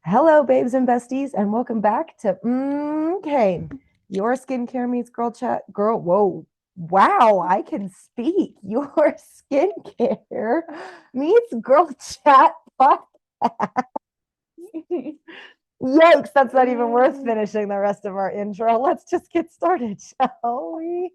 Hello, babes and besties, and welcome back to Okay, your skincare meets girl chat. Girl, whoa, wow, I can speak. Your skincare meets girl chat podcast. Yikes, that's not even worth finishing the rest of our intro. Let's just get started, shall we?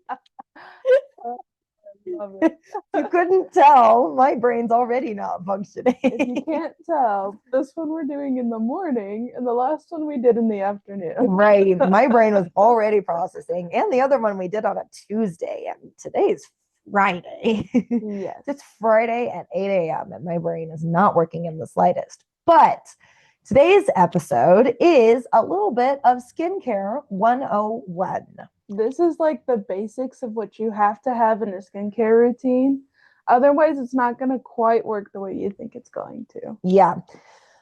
Love it. You couldn't tell, my brain's already not functioning. If you can't tell, this one we're doing in the morning, and the last one we did in the afternoon. Right. My brain was already processing. And the other one we did on a Tuesday, and today's Friday. Yes. It's Friday at 8 a.m., and my brain is not working in the slightest. But today's episode is a little bit of skincare 101. This is like the basics of what you have to have in a skincare routine. Otherwise, it's not going to quite work the way you think it's going to. Yeah.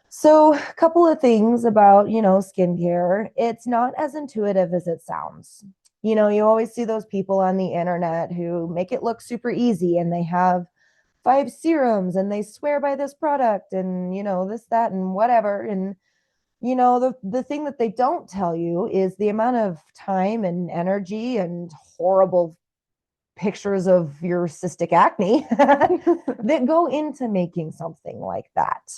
So, a couple of things about, skincare. It's not as intuitive as it sounds. You always see those people on the internet who make it look super easy and they have 5 serums and they swear by this product and, this, that, and whatever. And, the thing that they don't tell you is the amount of time and energy and horrible pictures of your cystic acne that go into making something like that.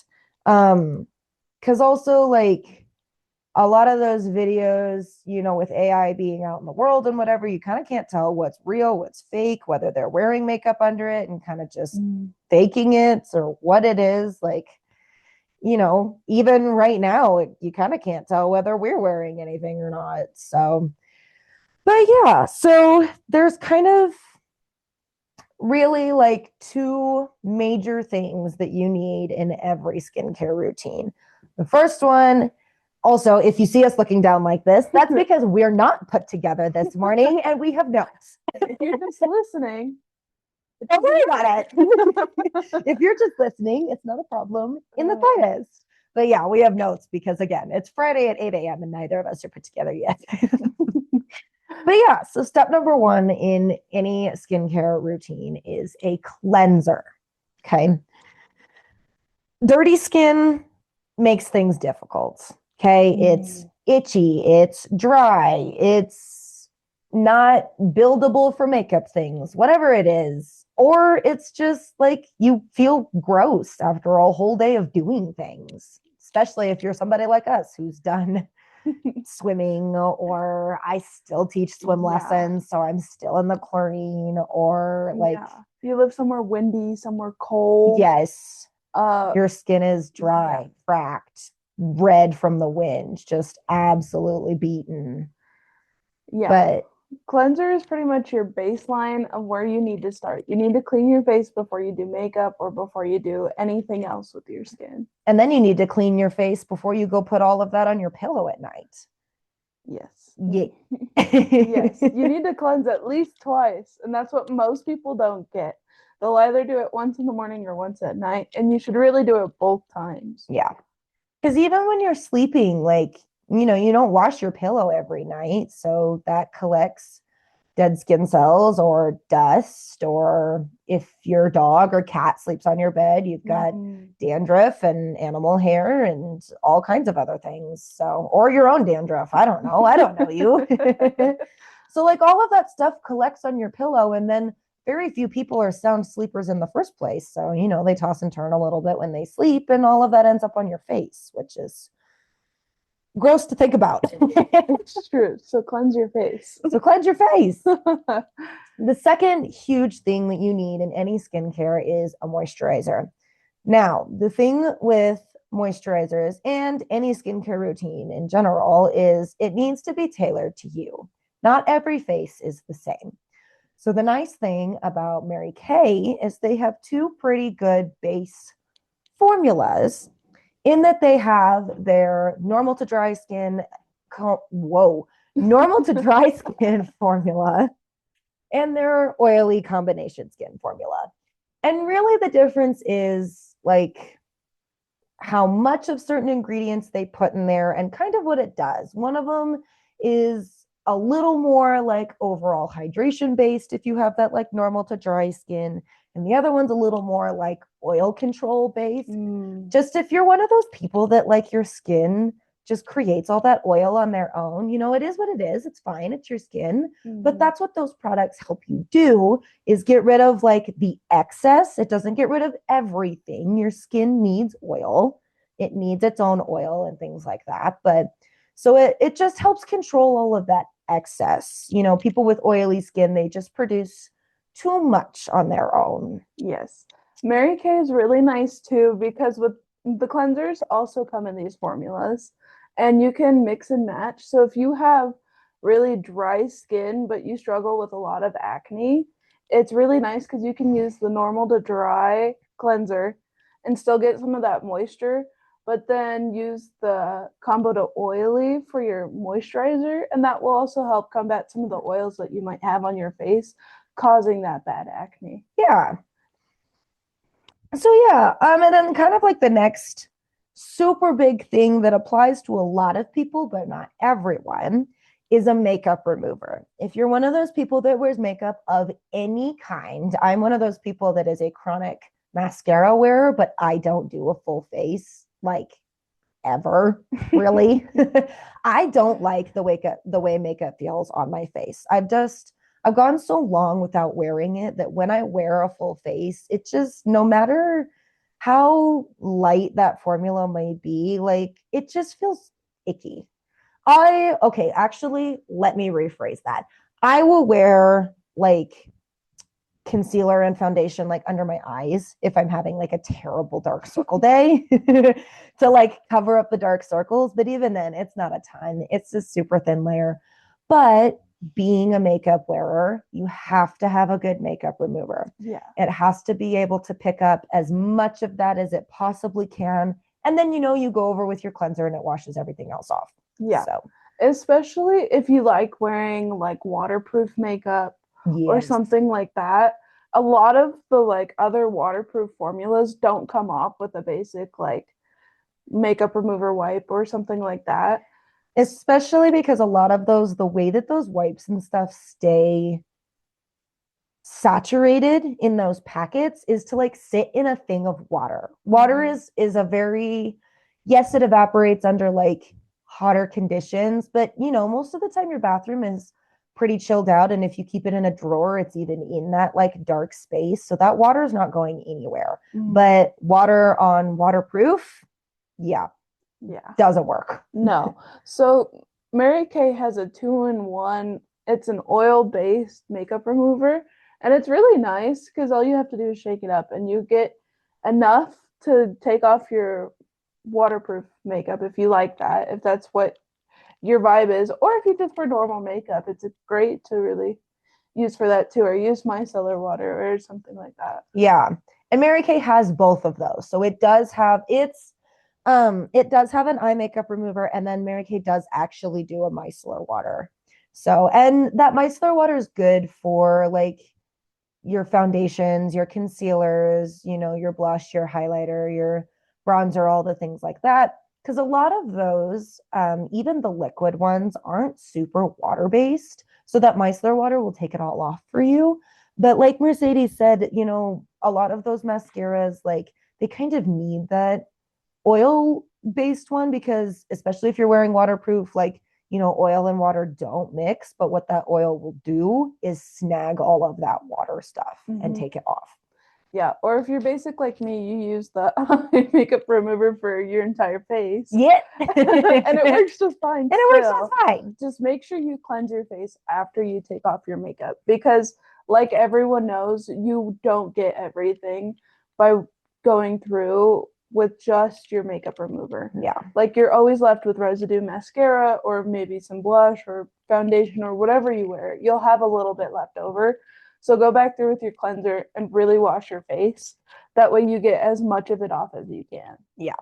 Because also, like, a lot of those videos, with AI being out in the world and whatever, you kind of can't tell what's real, what's fake, whether they're wearing makeup under it and kind of just faking it or what it is. Like, even right now, you kind of can't tell whether we're wearing anything or not. So, but yeah, so there's kind of really like two major things that you need in every skincare routine. The first one, also, if you see us looking down like this, that's because we're not put together this morning and we have notes. If you're just listening, don't worry about it. If you're just listening, it's not a problem in the slightest. But yeah, we have notes because, again, it's Friday at 8 a.m. and neither of us are put together yet. But yeah, so step number one in any skincare routine is a cleanser. Okay. Dirty skin makes things difficult. Okay. It's itchy, it's dry, it's not buildable for makeup things, whatever it is. Or it's just like you feel gross after a whole day of doing things, especially if you're somebody like us who's done swimming, or I still teach swim lessons, so I'm still in the chlorine, or like you live somewhere windy, somewhere cold. Yes. Your skin is dry, cracked, red from the wind, just absolutely beaten. Yeah. But cleanser is pretty much your baseline of where you need to start. You need to clean your face before you do makeup or before you do anything else with your skin. And then you need to clean your face before you go put all of that on your pillow at night. Yes. Yeah. Yes. You need to cleanse at least twice. And that's what most people don't get. They'll either do it once in the morning or once at night. And you should really do it both times. Yeah. Because even when you're sleeping, like, you don't wash your pillow every night. So that collects dead skin cells or dust, or if your dog or cat sleeps on your bed, you've got dandruff and animal hair and all kinds of other things. So, or your own dandruff. I don't know you. So like all of that stuff collects on your pillow, and then very few people are sound sleepers in the first place. So, they toss and turn a little bit when they sleep, and all of that ends up on your face, which is gross to think about. It's true. So cleanse your face. So cleanse your face. The second huge thing that you need in any skincare is a moisturizer. Now, the thing with moisturizers and any skincare routine in general is it needs to be tailored to you. Not every face is the same. So the nice thing about Mary Kay is they have two pretty good base formulas, in that they have their normal to dry skin, normal to dry skin formula and their oily combination skin formula. And really the difference is like how much of certain ingredients they put in there and kind of what it does. One of them is a little more like overall hydration based if you have that like normal to dry skin. and the other one's a little more like oil control based. Mm. Just if you're one of those people that like your skin just creates all that oil on their own, it is what it is. It's fine. It's your skin. But that's what those products help you do, is get rid of like the excess. It doesn't get rid of everything. Your skin needs oil. It needs its own oil and things like that. But so it just helps control all of that excess. People with oily skin, they just produce too much on their own. Yes. Mary Kay is really nice too, because with the cleansers also come in these formulas and you can mix and match. So if you have really dry skin but you struggle with a lot of acne, it's really nice because you can use the normal to dry cleanser and still get some of that moisture, but then use the combo to oily for your moisturizer, and that will also help combat some of the oils that you might have on your face causing that bad acne. Yeah. So yeah, and then kind of like the next super big thing that applies to a lot of people, but not everyone, is a makeup remover. If you're one of those people that wears makeup of any kind, I'm one of those people that is a chronic mascara wearer, but I don't do a full face like ever, really. I don't like the way makeup feels on my face. I've gone so long without wearing it that when I wear a full face, it just, no matter how light that formula may be, like it just feels icky. Okay, actually, let me rephrase that. I will wear like concealer and foundation like under my eyes if I'm having like a terrible dark circle day to like cover up the dark circles. But even then, it's not a ton. It's a super thin layer. But being a makeup wearer, you have to have a good makeup remover. Yeah. It has to be able to pick up as much of that as it possibly can. And then, you go over with your cleanser and it washes everything else off. Yeah. So, especially if you like wearing like waterproof makeup or yes. something like that. A lot of the like other waterproof formulas don't come off with a basic like makeup remover wipe or something like that. Especially because a lot of those, the way that those wipes and stuff stay saturated in those packets is to like sit in a thing of water. Water is a very, yes, it evaporates under like hotter conditions, but most of the time your bathroom is pretty chilled out, and if you keep it in a drawer, it's even in that like dark space, so that water is not going anywhere. But water on waterproof, yeah, doesn't work. No. So Mary Kay has a 2-in-1. It's an oil-based makeup remover, and it's really nice because all you have to do is shake it up and you get enough to take off your waterproof makeup if you like that, if that's what your vibe is, or if you just for normal makeup, it's great to really use for that too, or use micellar water or something like that. Yeah. And Mary Kay has both of those. So it does have an eye makeup remover, and then Mary Kay does actually do a micellar water. So, and that micellar water is good for like your foundations, your concealers, your blush, your highlighter, your bronzer, all the things like that. Because a lot of those, even the liquid ones, aren't super water based. So that micellar water will take it all off for you. But like Mercedes said, a lot of those mascaras, like they kind of need that oil based one, because especially if you're wearing waterproof, like oil and water don't mix, but what that oil will do is snag all of that water stuff and take it off. Yeah, or if you're basic like me, you use the makeup remover for your entire face. Yeah. And it works just fine. And it works just fine. Just make sure you cleanse your face after you take off your makeup, because like everyone knows, you don't get everything by going through with just your makeup remover. Yeah. Like you're always left with residue mascara or maybe some blush or foundation or whatever you wear. You'll have a little bit left over. So go back through with your cleanser and really wash your face. That way you get as much of it off as you can. Yeah.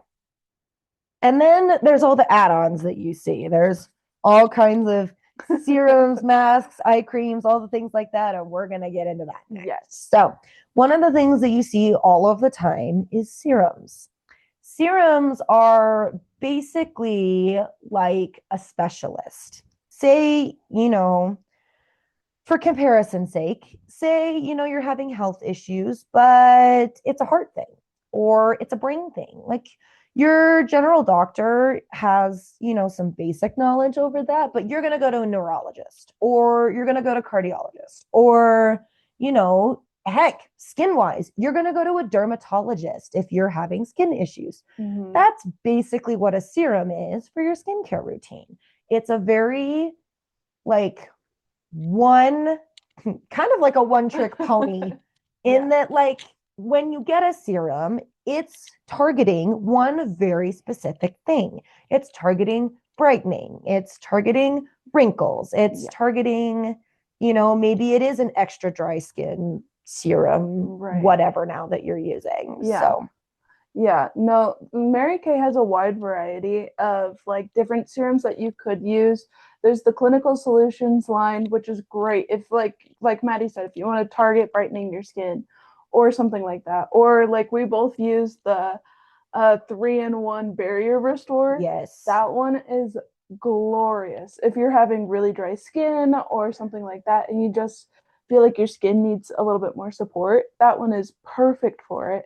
And then there's all the add-ons that you see. There's all kinds of serums, masks, eye creams, all the things like that. And we're going to get into that next. Yes. So one of the things that you see all of the time is serums. Serums are basically like a specialist. Say, for comparison's sake, say, you're having health issues, but it's a heart thing or it's a brain thing. Like your general doctor has, some basic knowledge over that, but you're going to go to a neurologist or you're going to go to cardiologist or, heck, skin wise, you're going to go to a dermatologist if you're having skin issues. Mhm. That's basically what a serum is for your skincare routine. It's a very like one kind of like a one trick pony in that like when you get a serum, it's targeting one very specific thing. It's targeting brightening, it's targeting wrinkles, it's targeting, maybe it is an extra dry skin serum, whatever now that you're using. So yeah, no, Mary Kay has a wide variety of like different serums that you could use. There's the Clinical Solutions line, which is great if like Maddie said, if you want to target brightening your skin or something like that. Or like we both use the 3-in-1 barrier restore. Yes. That one is glorious. If you're having really dry skin or something like that and you just feel like your skin needs a little bit more support, that one is perfect for it.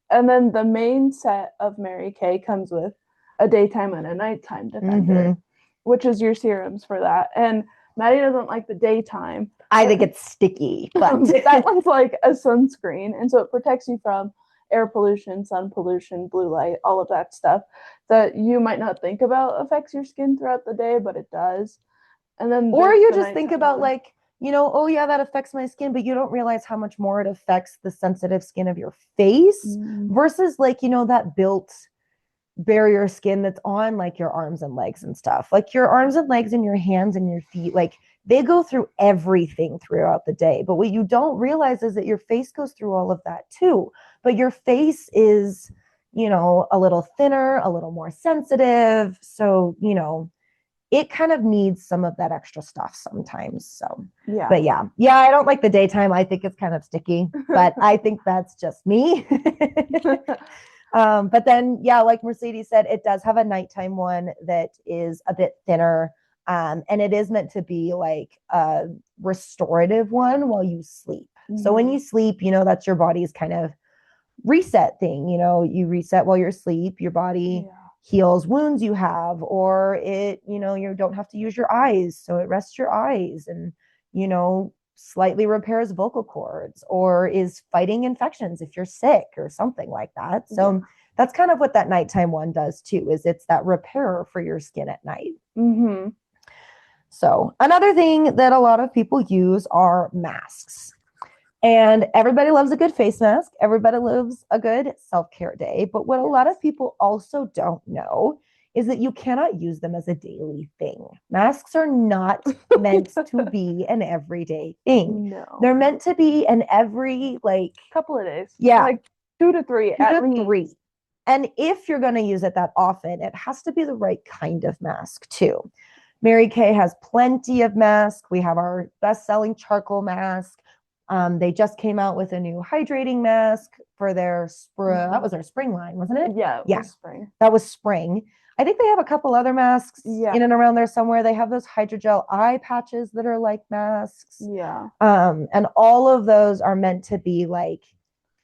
And then the main set of Mary Kay comes with a daytime and a nighttime defender, which is your serums for that. And Maddie doesn't like the daytime. I think it's sticky, but that one's like a sunscreen. And so it protects you from air pollution, sun pollution, blue light, all of that stuff that you might not think about affects your skin throughout the day, but it does. And then or you just think about like, oh yeah, that affects my skin, but you don't realize how much more it affects the sensitive skin of your face versus like, that built barrier skin that's on like your arms and legs and stuff. Like your arms and legs and your hands and your feet, like they go through everything throughout the day. But what you don't realize is that your face goes through all of that too. But your face is, a little thinner, a little more sensitive. So, it kind of needs some of that extra stuff sometimes. So, but yeah, I don't like the daytime. I think it's kind of sticky, but I think that's just me. But then, like Mercedes said, it does have a nighttime one that is a bit thinner. And it is meant to be like a restorative one while you sleep. So when you sleep, that's your body's kind of reset thing. You reset while you're asleep, your body heals wounds you have, or it, you don't have to use your eyes. So it rests your eyes and, slightly repairs vocal cords or is fighting infections if you're sick or something like that. So that's kind of what that nighttime one does too, is it's that repairer for your skin at night. So another thing that a lot of people use are masks. And everybody loves a good face mask. Everybody loves a good self-care day. But what a lot of people also don't know is that you cannot use them as a daily thing. Masks are not meant to be an everyday thing. No. They're meant to be an every couple of days. Yeah. Like 2 to 3 at least. 3. And if you're going to use it that often, it has to be the right kind of mask too. Mary Kay has plenty of masks. We have our best-selling charcoal mask. They just came out with a new hydrating mask for their that was their spring line, wasn't it? Yeah, it was spring. That was spring. I think they have a couple other masks in and around there somewhere. They have those hydrogel eye patches that are like masks. Yeah. And all of those are meant to be like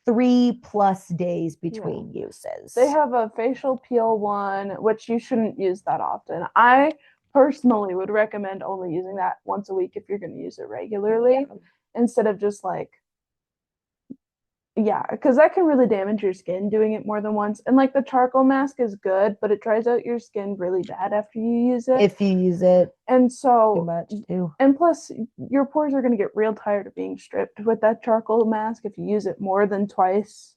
3+ days between uses. They have a facial peel one, which you shouldn't use that often. I personally would recommend only using that once a week if you're going to use it regularly. Instead of just like, because that can really damage your skin doing it more than once. And like the charcoal mask is good, but it dries out your skin really bad after you use it. If you use it and so too much too. And plus your pores are going to get real tired of being stripped with that charcoal mask if you use it more than twice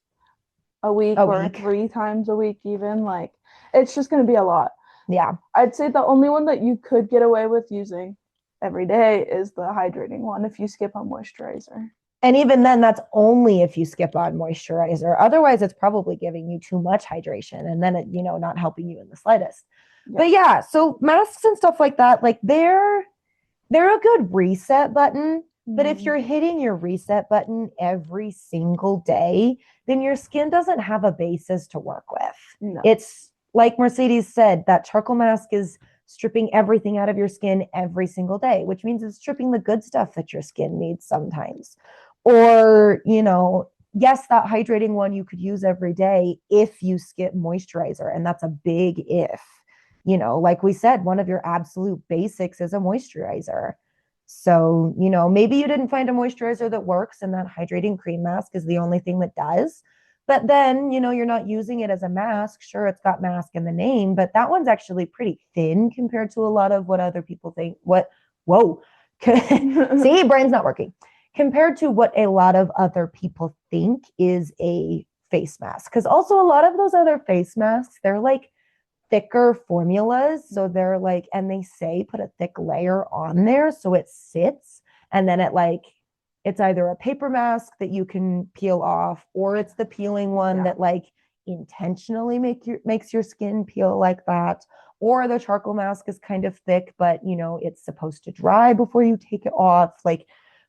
a week or 3 times a week even. Like it's just going to be a lot. Yeah. I'd say the only one that you could get away with using every day is the hydrating one if you skip on moisturizer. And even then, that's only if you skip on moisturizer. Otherwise, it's probably giving you too much hydration and then it, not helping you in the slightest. But so masks and stuff like that, like they're a good reset button. But if you're hitting your reset button every single day, then your skin doesn't have a basis to work with. No. It's like Mercedes said, that charcoal mask is stripping everything out of your skin every single day, which means it's stripping the good stuff that your skin needs sometimes. Or, yes, that hydrating one you could use every day if you skip moisturizer. And that's a big if. Like we said, one of your absolute basics is a moisturizer. So, maybe you didn't find a moisturizer that works and that hydrating cream mask is the only thing that does. But then, you're not using it as a mask. Sure, it's got mask in the name, but that one's actually pretty thin compared to a lot of what other people think. Whoa. See, brain's not working. Compared to what a lot of other people think is a face mask. Because also a lot of those other face masks, they're like thicker formulas. So they're like, and they say put a thick layer on there so it sits. And then it's either a paper mask that you can peel off, or it's the peeling one that like intentionally makes your skin peel like that. Or the charcoal mask is kind of thick, but it's supposed to dry before you take it off. Like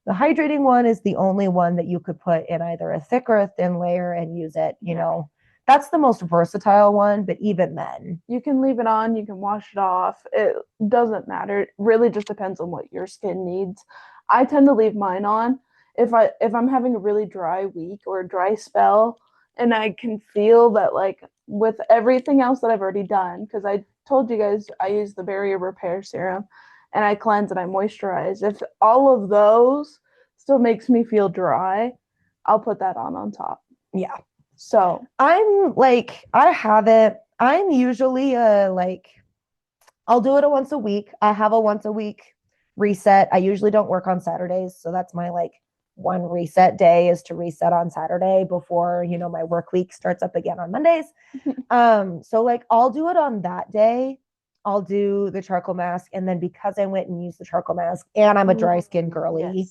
the hydrating one is the only one that you could put in either a thick or a thin layer and use it, That's the most versatile one, but even then. You can leave it on, you can wash it off. It doesn't matter. It really just depends on what your skin needs. I tend to leave mine on if I'm having a really dry week or a dry spell, and I can feel that like with everything else that I've already done, because I told you guys I use the barrier repair serum and I cleanse and I moisturize. If all of those still makes me feel dry, I'll put that on top. Yeah. So I'm like, I have it. I'm usually I'll do it once a week. I have a once a week reset. I usually don't work on Saturdays. So that's my one reset day is to reset on Saturday before, my work week starts up again on Mondays. So I'll do it on that day. I'll do the charcoal mask. And then because I went and used the charcoal mask and I'm a dry skin girly,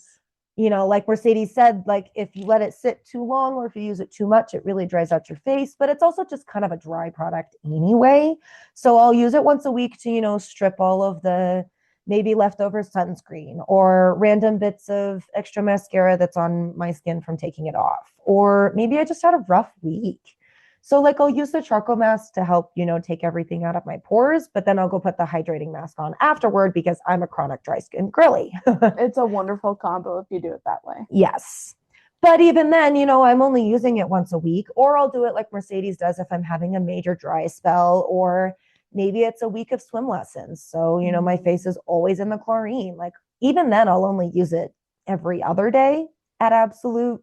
like Mercedes said, if you let it sit too long or if you use it too much, it really dries out your face, but it's also just kind of a dry product anyway. So I'll use it once a week to, strip all of the maybe leftover sunscreen or random bits of extra mascara that's on my skin from taking it off. Or maybe I just had a rough week. So I'll use the charcoal mask to help, take everything out of my pores, but then I'll go put the hydrating mask on afterward because I'm a chronic dry skin girly. It's a wonderful combo if you do it that way. Yes. But even then, I'm only using it once a week, or I'll do it like Mercedes does if I'm having a major dry spell, or maybe it's a week of swim lessons. So, my face is always in the chlorine. Even then, I'll only use it every other day at absolute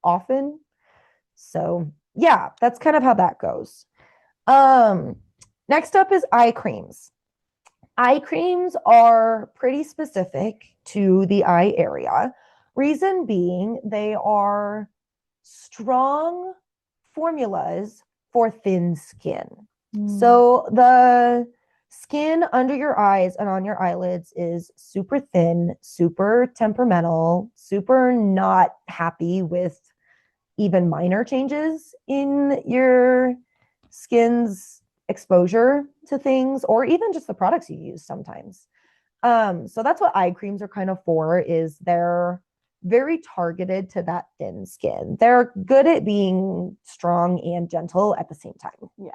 often. So yeah, that's kind of how that goes. Next up is eye creams. Eye creams are pretty specific to the eye area. Reason being, they are strong formulas for thin skin. So the skin under your eyes and on your eyelids is super thin, super temperamental, super not happy with even minor changes in your skin's exposure to things, or even just the products you use sometimes. So that's what eye creams are kind of for, is they're very targeted to that thin skin. They're good at being strong and gentle at the same time. Yeah.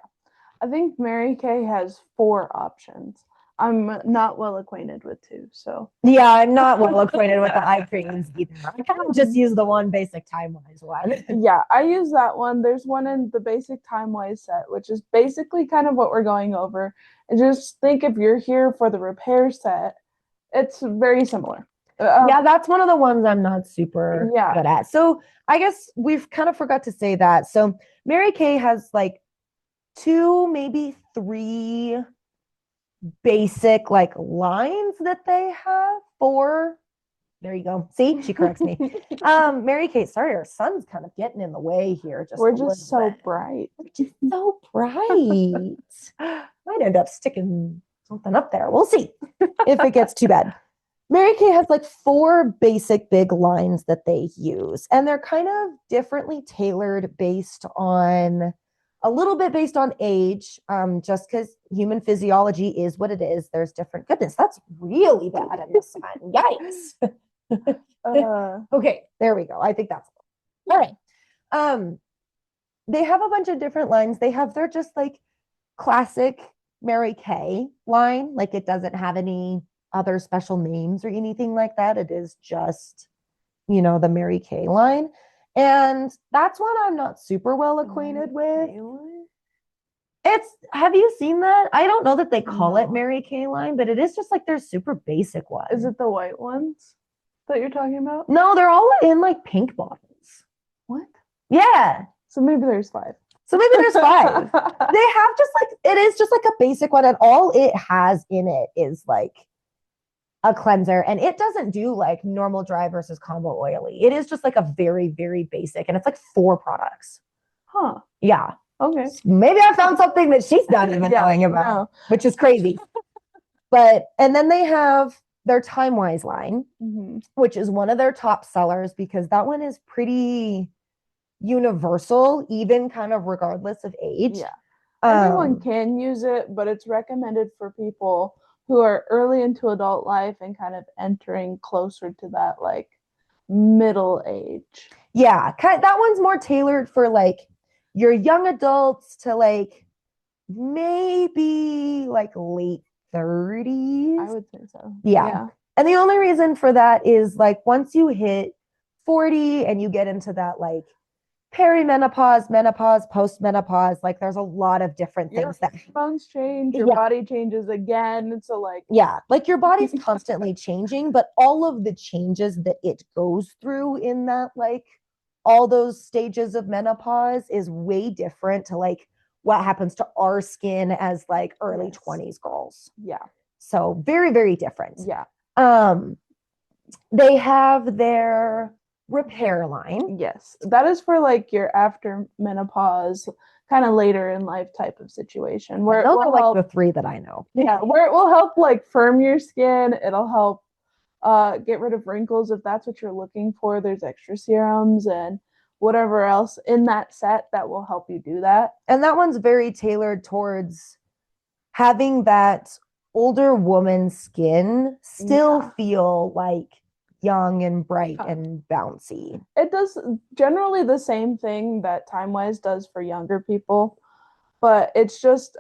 I think Mary Kay has 4 options. I'm not well acquainted with 2, so. Yeah, I'm not well acquainted with the eye creams either. I kind of just use the one basic Time-Wise one. Yeah, I use that one. There's one in the basic Time-Wise set, which is basically kind of what we're going over. And just think if you're here for the repair set, it's very similar. Yeah, that's one of the ones I'm not super good at. So I guess we've kind of forgot to say that. So Mary Kay has 2, maybe 3 basic lines that they have for. There you go. See, she corrects me. Mary Kay, sorry, our sun's kind of getting in the way here. We're just so bright. We're just so bright. Might end up sticking something up there. We'll see if it gets too bad. Mary Kay has 4 basic big lines that they use, and they're kind of differently tailored based on a little bit based on age, just because human physiology is what it is. There's different. Goodness, that's really bad in the sun. Yikes. Okay, there we go. I think that's all right. They have a bunch of different lines. They have their just classic Mary Kay line. Like it doesn't have any other special names or anything like that. It is just, the Mary Kay line. And that's one I'm not super well acquainted with. Have you seen that? I don't know that they call it No. Mary Kay line, but it is just like their super basic one. Is it the white ones that you're talking about? No, they're all in like pink bottles. What? Yeah. So maybe there's 5. So maybe there's 5. They have just like, it is just like a basic one, and all it has in it is like a cleanser, and it doesn't do like normal dry versus combo oily. It is just like a very, very basic, and it's like 4 products. Huh. Yeah. Okay. Maybe I found something that she's not even knowing about, which is crazy. And then they have their Time Wise line, which is one of their top sellers because that one is pretty universal, even kind of regardless of age. Yeah. Everyone can use it, but it's recommended for people who are early into adult life and kind of entering closer to that like middle age. Yeah, that one's more tailored for like your young adults to like maybe like late 30s. I would say so. Yeah. And the only reason for that is like once you hit 40 and you get into that like perimenopause, menopause, postmenopause, like there's a lot of different things that hormones change, your body changes again. So like like your body's constantly changing, but all of the changes that it goes through in that like all those stages of menopause is way different to like what happens to our skin as like early 20s girls. Yeah. So very, very different. Yeah. They have their repair line. Yes. That is for like your after menopause, kind of later in life type of situation. Where those are like the 3 that I know. Yeah. Where it will help like firm your skin. It'll help get rid of wrinkles if that's what you're looking for. There's extra serums and whatever else in that set that will help you do that. And that one's very tailored towards having that older woman's skin still feel like young and bright and bouncy. It does generally the same thing that Time Wise does for younger people, but it's just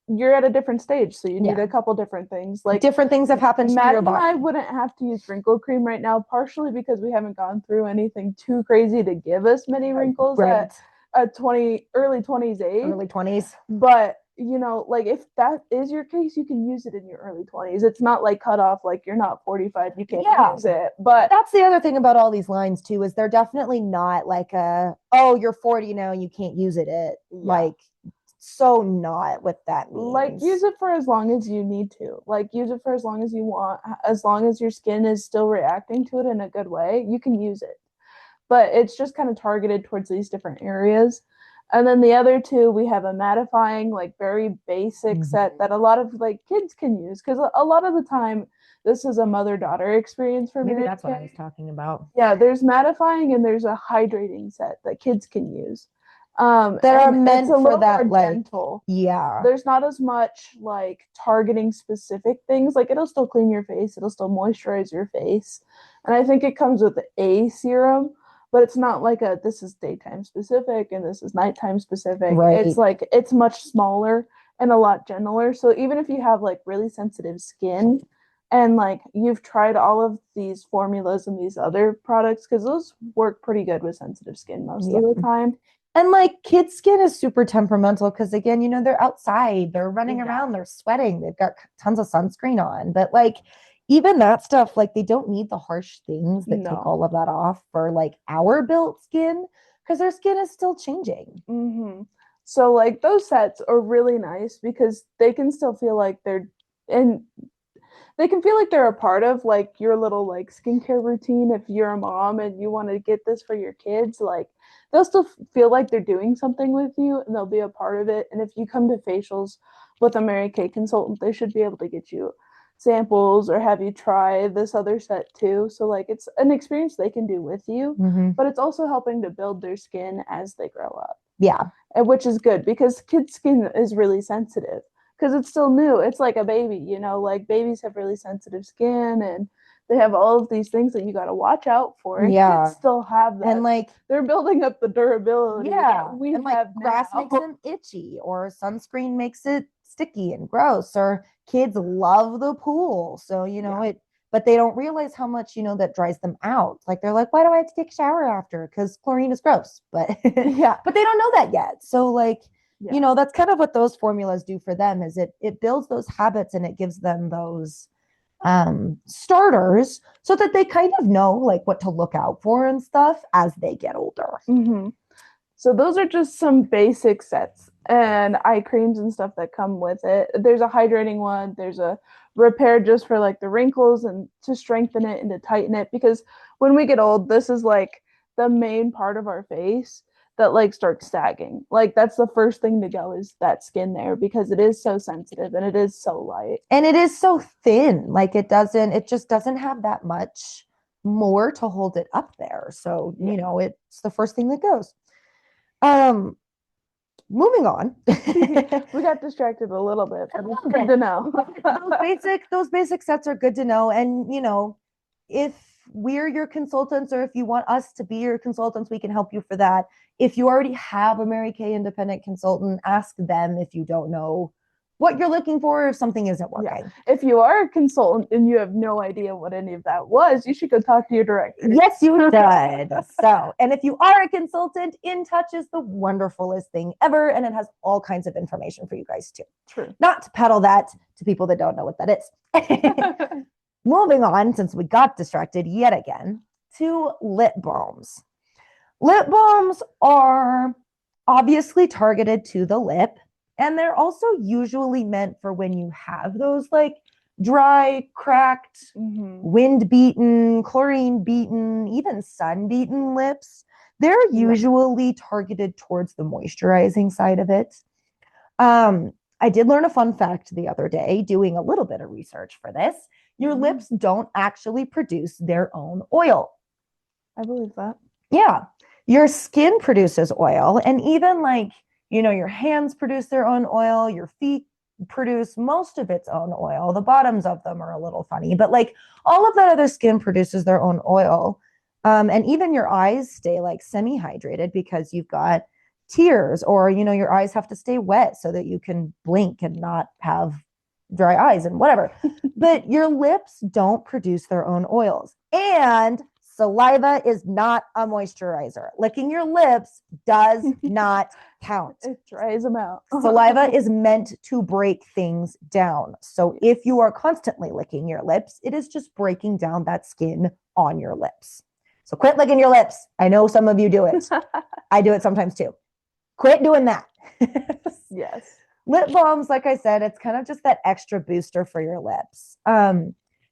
you're at a different stage, so you need a couple different things. Like different things have happened to your body. I wouldn't have to use wrinkle cream right now, partially because we haven't gone through anything too crazy to give us many wrinkles at early 20s age. Early 20s. But like if that is your case, you can use it in your early 20s. It's not like cut off, like you're not 45, you can't use it. But that's the other thing about all these lines too, is they're definitely not like you're 40 now, you can't use it. Like so not what that means. Like use it for as long as you need to. Like use it for as long as you want. As long as your skin is still reacting to it in a good way, you can use it. But it's just kind of targeted towards these different areas. And then the other 2, we have a mattifying, like very basic set that a lot of like kids can use, because a lot of the time this is a mother-daughter experience for me. Maybe that's what I was talking about. Yeah, there's mattifying and there's a hydrating set that kids can use. That are meant for that like gentle. Yeah. There's not as much like targeting specific things. Like it'll still clean your face, it'll still moisturize your face. And I think it comes with a serum, but it's not like this is daytime specific and this is nighttime specific. Right. It's like it's much smaller and a lot gentler. So even if you have like really sensitive skin and like you've tried all of these formulas and these other products, because those work pretty good with sensitive skin most of the time. And like kids' skin is super temperamental because again, they're outside, they're running around, they're sweating, they've got tons of sunscreen on. But like even that stuff, like they don't need the harsh things that take all of that off for like our built skin, because their skin is still changing. So like those sets are really nice because they can still feel like they can feel like they're a part of like your little like skincare routine. If you're a mom and you want to get this for your kids, like they'll still feel like they're doing something with you and they'll be a part of it. And if you come to facials with a Mary Kay consultant, they should be able to get you samples or have you try this other set too. So like it's an experience they can do with you, but it's also helping to build their skin as they grow up. Yeah. And which is good because kids' skin is really sensitive because it's still new. It's like a baby, like babies have really sensitive skin and they have all of these things that you got to watch out for. And kids still have that. And like they're building up the durability. Yeah. We and like grass makes them itchy or sunscreen makes it sticky and gross, or kids love the pool. So, but they don't realize how much, that dries them out. Like they're like, why do I have to take a shower after? Because chlorine is gross. But Yeah. but they don't know that yet. So like, Yeah. that's kind of what those formulas do for them, is it builds those habits and it gives them those starters so that they kind of know like what to look out for and stuff as they get older. Mm-hmm. So those are just some basic sets and eye creams and stuff that come with it. There's a hydrating one, there's a repair just for like the wrinkles and to strengthen it and to tighten it, because when we get old, this is like the main part of our face that like starts sagging. Like that's the first thing to go, is that skin there, because it is so sensitive and it is so light. And it is so thin. Like it just doesn't have that much more to hold it up there. So, it's the first thing that goes. Moving on. We got distracted a little bit, but it's good to know. those basic sets are good to know. And if we're your consultants, or if you want us to be your consultants, we can help you for that. If you already have a Mary Kay independent consultant, ask them if you don't know what you're looking for, if something isn't working. Yeah. If you are a consultant and you have no idea what any of that was, you should go talk to your director. Yes, you should. So, and if you are a consultant, In Touch is the wonderfulest thing ever, and it has all kinds of information for you guys too. True. Not to peddle that to people that don't know what that is. Moving on, since we got distracted yet again, to lip balms. Lip balms are obviously targeted to the lip, and they're also usually meant for when you have those like dry, cracked, wind beaten, chlorine beaten, even sun beaten lips. They're usually targeted towards the moisturizing side of it. I did learn a fun fact the other day doing a little bit of research for this. Your lips don't actually produce their own oil. I believe that. Yeah. Your skin produces oil, and even like, your hands produce their own oil, your feet produce most of its own oil. The bottoms of them are a little funny, but like all of that other skin produces their own oil. And even your eyes stay like semi-hydrated because you've got tears, or, your eyes have to stay wet so that you can blink and not have dry eyes and whatever. But your lips don't produce their own oils. And saliva is not a moisturizer. Licking your lips does not count. It dries them out. Saliva is meant to break things down. So if you are constantly licking your lips, it is just breaking down that skin on your lips. So quit licking your lips. I know some of you do it. I do it sometimes too. Quit doing that. Yes. Lip balms, like I said, it's kind of just that extra booster for your lips.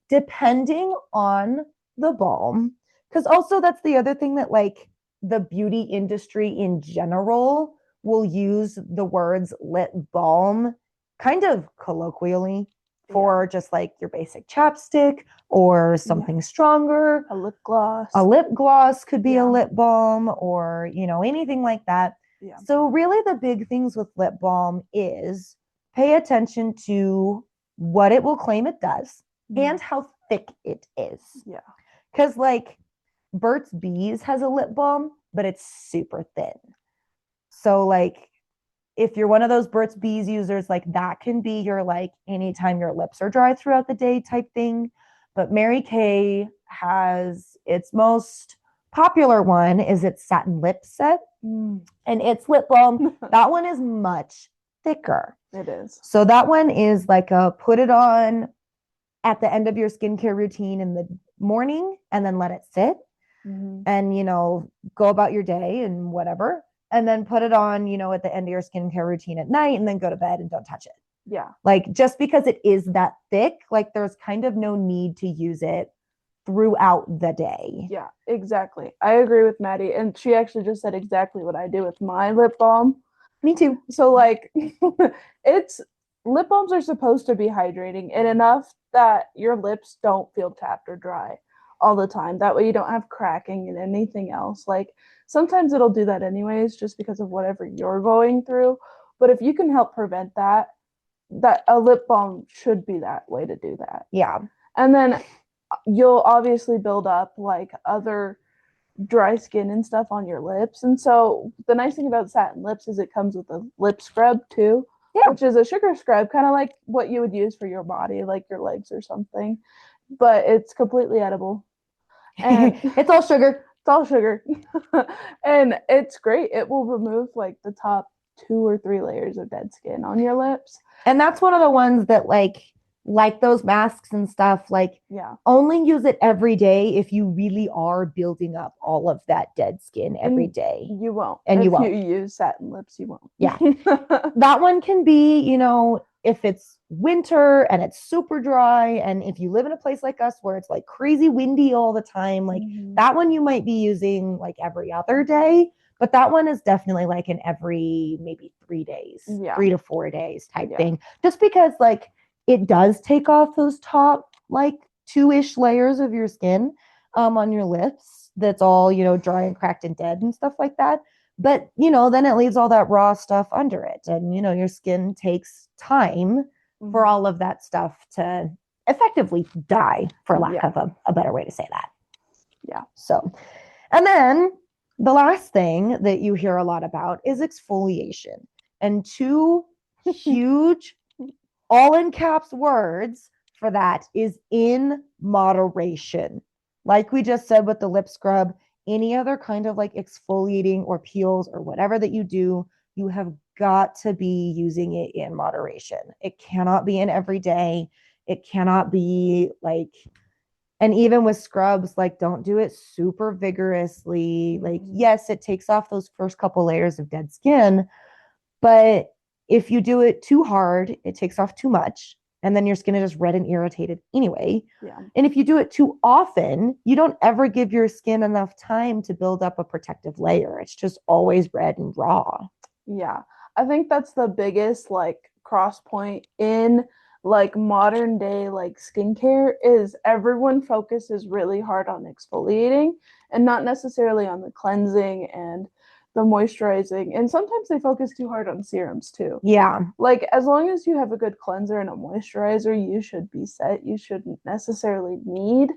Depending on the balm, because also that's the other thing that like the beauty industry in general will use the words lip balm kind of colloquially for just like your basic chapstick or something stronger. A lip gloss. A lip gloss could be a lip balm, or, anything like that. Yeah. So really the big things with lip balm is pay attention to what it will claim it does and how thick it is. Yeah. Because like Burt's Bees has a lip balm, but it's super thin. So like if you're one of those Burt's Bees users, like that can be your like anytime your lips are dry throughout the day type thing. But Mary Kay has its most popular one is its satin lip set, and its lip balm. That one is much thicker. It is. So that one is like a put it on at the end of your skincare routine in the morning and then let it sit and, go about your day and whatever. And then put it on, at the end of your skincare routine at night and then go to bed and don't touch it. Yeah. Like just because it is that thick, like there's kind of no need to use it throughout the day. Yeah, exactly. I agree with Maddie. And she actually just said exactly what I do with my lip balm. Me too. So like lip balms are supposed to be hydrating and enough that your lips don't feel tapped or dry all the time. That way you don't have cracking and anything else. Like sometimes it'll do that anyways, just because of whatever you're going through. But if you can help prevent that a lip balm should be that way to do that. Yeah. And then you'll obviously build up like other dry skin and stuff on your lips. And so the nice thing about satin lips is it comes with a lip scrub too. Yeah. which is a sugar scrub, kind of like what you would use for your body, like your legs or something, but it's completely edible. And It's all sugar. it's all sugar. And it's great. It will remove like the top 2 or 3 layers of dead skin on your lips. And that's one of the ones that like those masks and stuff, like Yeah. only use it every day if you really are building up all of that dead skin every And day. you won't. And if you won't. you use satin lips, you won't. Yeah. That one can be, if it's winter and it's super dry, and if you live in a place like us where it's like crazy windy all the time, like that one you might be using like every other day. But that one is definitely like an every maybe 3 days, Yeah. 3 to 4 days type Yeah. thing. Just because like it does take off those top like 2-ish layers of your skin on your lips that's all, dry and cracked and dead and stuff like that. But, then it leaves all that raw stuff under it. And, your skin takes time for all of that stuff to effectively die, for lack Yeah. of a better way to say that. Yeah. So, and then the last thing that you hear a lot about is exfoliation. And two huge, all in caps words for that is in moderation. Like we just said with the lip scrub, any other kind of like exfoliating or peels or whatever that you do, you have got to be using it in moderation. It cannot be in every day. It cannot be like, and even with scrubs, like don't do it super vigorously. Like, yes, it takes off those first couple layers of dead skin, but if you do it too hard, it takes off too much. And then your skin is just red and irritated anyway. Yeah. And if you do it too often, you don't ever give your skin enough time to build up a protective layer. It's just always red and raw. Yeah. I think that's the biggest like cross point in like modern day like skincare is everyone focuses really hard on exfoliating and not necessarily on the cleansing and the moisturizing. And sometimes they focus too hard on serums too. Yeah. Like as long as you have a good cleanser and a moisturizer, you should be set. You shouldn't necessarily need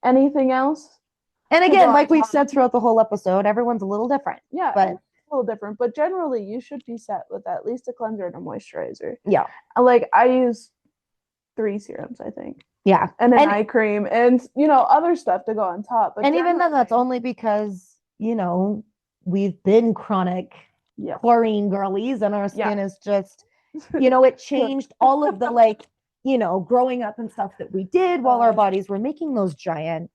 anything else. And again, like we've said throughout the whole episode, everyone's a little different. Yeah, but a little different. But generally, you should be set with at least a cleanser and a moisturizer. Yeah. Like I use 3 serums, I think. Yeah. And an eye cream and, other stuff to go on top. But even then, that's only because, we've been chronic chlorine girlies and our skin is just, it changed all of the like, growing up and stuff that we did while our bodies were making those giant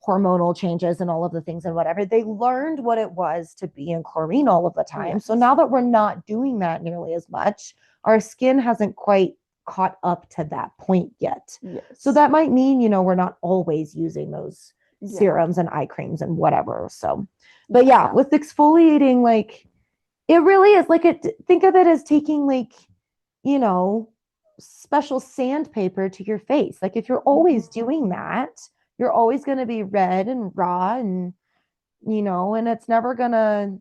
hormonal changes and all of the things and whatever. They learned what it was to be in chlorine all of the time. So now that we're not doing that nearly as much, our skin hasn't quite caught up to that point yet. So that might mean, we're not always using those serums and eye creams and whatever. So, but yeah, with exfoliating, like it really is like think of it as taking like, special sandpaper to your face. Like if you're always doing that, you're always going to be red and raw and, and it's never going to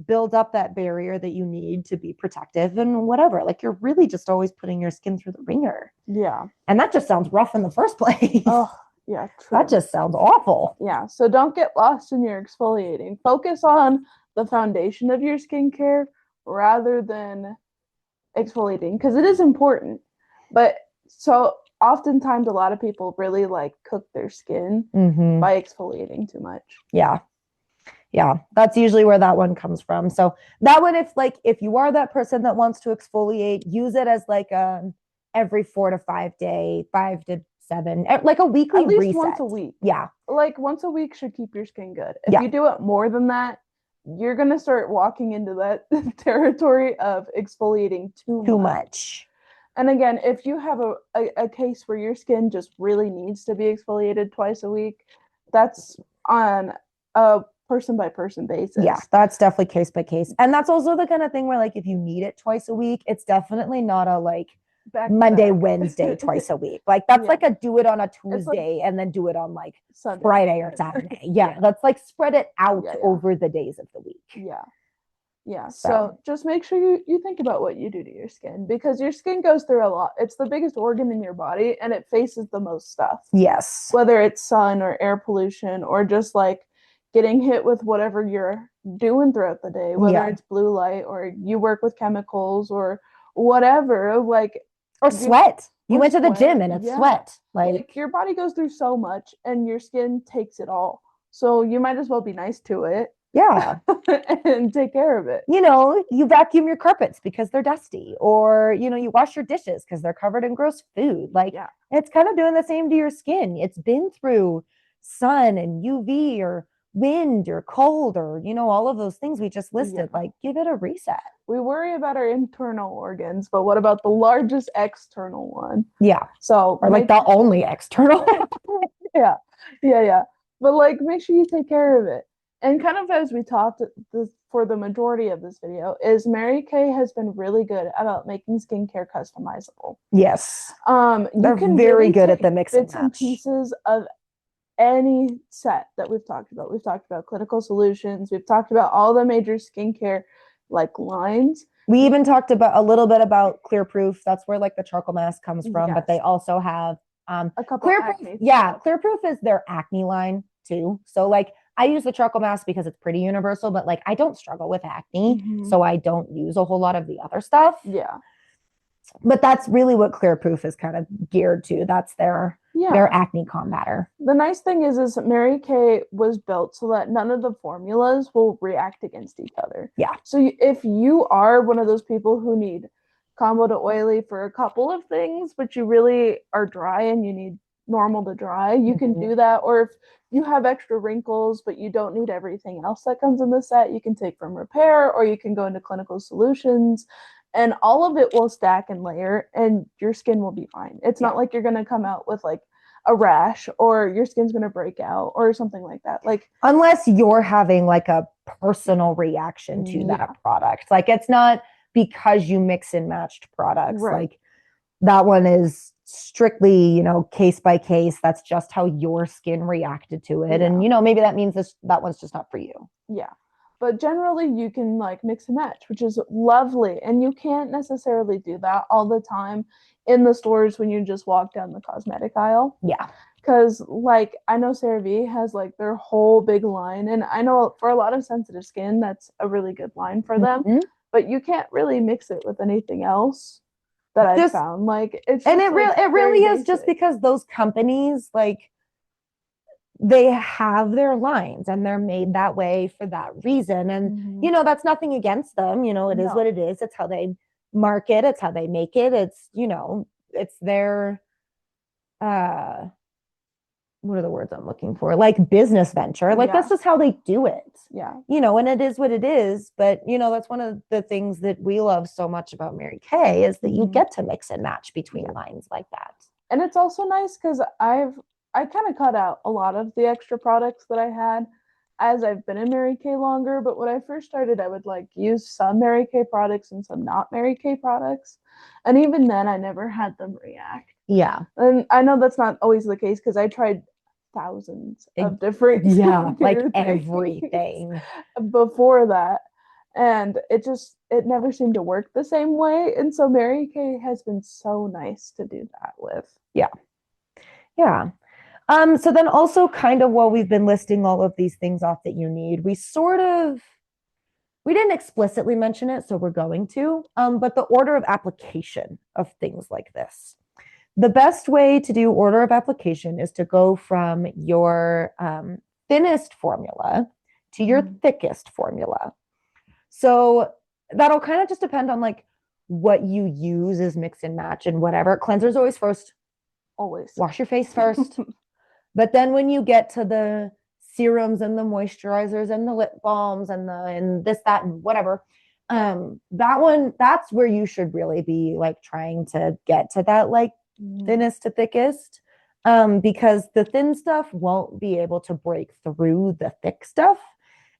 build up that barrier that you need to be protective and whatever. Like you're really just always putting your skin through the ringer. Yeah. And that just sounds rough in the first place. Oh, yeah. True. That just sounds awful. Yeah. So don't get lost in your exfoliating. Focus on the foundation of your skincare rather than exfoliating because it is important. But so oftentimes a lot of people really like cook their skin by exfoliating too much. Yeah. Yeah, that's usually where that one comes from. So that one, if you are that person that wants to exfoliate, use it as like every 4 to 5 day, 5 to 7, like a weekly at least reset. Once a week. Yeah, like once a week should keep your skin good. If you do it more than that, you're gonna start walking into that territory of exfoliating too much. And again, if you have a case where your skin just really needs to be exfoliated twice a week, that's on a person by person basis. Yeah, that's definitely case by case. And that's also the kind of thing where like if you need it twice a week, it's definitely not a like Monday, Wednesday, twice a week. Like that's like a do it on a Tuesday and then do it on like Sunday, Friday or Saturday. Yeah, that's like spread it out over the days of the week. Yeah. So just make sure you think about what you do to your skin because your skin goes through a lot. It's the biggest organ in your body and it faces the most stuff. Yes. Whether it's sun or air pollution or just like getting hit with whatever you're doing throughout the day, whether it's blue light or you work with chemicals or whatever, like Or sweat. You or went to the gym sweat, and it's yeah. sweat. Like your body goes through so much and your skin takes it all. So you might as well be nice to it yeah. and take care of it. You know, you vacuum your carpets because they're dusty, or, you know, you wash your dishes because they're covered in gross food. Like, Yeah. it's kind of doing the same to your skin. It's been through sun and UV or wind or cold or, you know, all of those things we just listed. Yeah. Like, give it a reset. We worry about our internal organs, but what about the largest external one? Yeah. So, Or like the only external. yeah, yeah. But like, make sure you take care of it. And kind of as we talked for the majority of this video, is Mary Kay has been really good about making skincare customizable. Yes. You They're can very really good at take the mix and bits and match. pieces of any set that we've talked about. We've talked about Clinical Solutions. We've talked about all the major skincare like lines. We even talked about a little bit about Clear Proof. That's where like the charcoal mask comes from, Yes. but they also have A couple Clear acne Proof. Yeah, stuff. Clear Proof is their acne line too. So like I use the charcoal mask because it's pretty universal, but like I don't struggle with acne, Mhm. so I don't use a whole lot of the other stuff. Yeah. But that's really what Clear Proof is kind of geared to. That's their acne combater. The nice thing is Mary Kay was built so that none of the formulas will react against each other. Yeah. So if you are one of those people who need combo to oily for a couple of things, but you really are dry and you need normal to dry, you can do that. Or if you have extra wrinkles, but you don't need everything else that comes in the set, you can take from Repair, or you can go into Clinical Solutions, and all of it will stack and layer and your skin will be fine. It's not like you're going to come out with like a rash or your skin's going to break out or something like that. Like, unless you're having like a personal reaction to that product. Like, it's not because you mix and matched products. Right. Like, that one is strictly, you know, case by case. That's just how your skin reacted to it. And, you know, maybe that means that one's just not for you. Yeah. But generally you can like mix and match, which is lovely. And you can't necessarily do that all the time in the stores when you just walk down the cosmetic aisle. Yeah. Because like I know CeraVe has like their whole big line, and I know for a lot of sensitive skin that's a really good line for them. But you can't really mix it with anything else that I've found. Like it's and it really is just because those companies, like, they have their lines and they're made that way for that reason. And you know, that's nothing against them. You know, it is what it is. It's how they market, it's how they make it. It's, you know, it's their what are the words I'm looking for? Like business venture. Like that's just how they do it. Yeah. You know, and it is what it is. But, you know, that's one of the things that we love so much about Mary Kay is that you get to mix and match between lines like that. And it's also nice because I kind of cut out a lot of the extra products that I had as I've been in Mary Kay longer. But when I first started, I would like use some Mary Kay products and some not Mary Kay products. And even then, I never had them react. Yeah. And I know that's not always the case because I tried thousands of different like everything before that, and it never seemed to work the same way. And so Mary Kay has been so nice to do that with. Yeah. So then also kind of while we've been listing all of these things off that you need, we didn't explicitly mention it, so we're going to, but the order of application of things like this. The best way to do order of application is to go from your thinnest formula to your thickest formula. So that'll kind of just depend on like what you use as mix and match and whatever. Cleanser's always first. Always. Wash your face first. But then when you get to the serums and the moisturizers and the lip balms and this, that, and whatever, that's where you should really be like trying to get to that like thinnest to thickest, because the thin stuff won't be able to break through the thick stuff.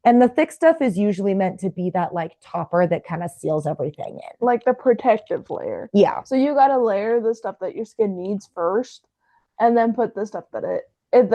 And the thick stuff is usually meant to be that like topper that kind of seals everything in. Like the protective layer. Yeah. So you got to layer the stuff that your skin needs first, and then put the stuff that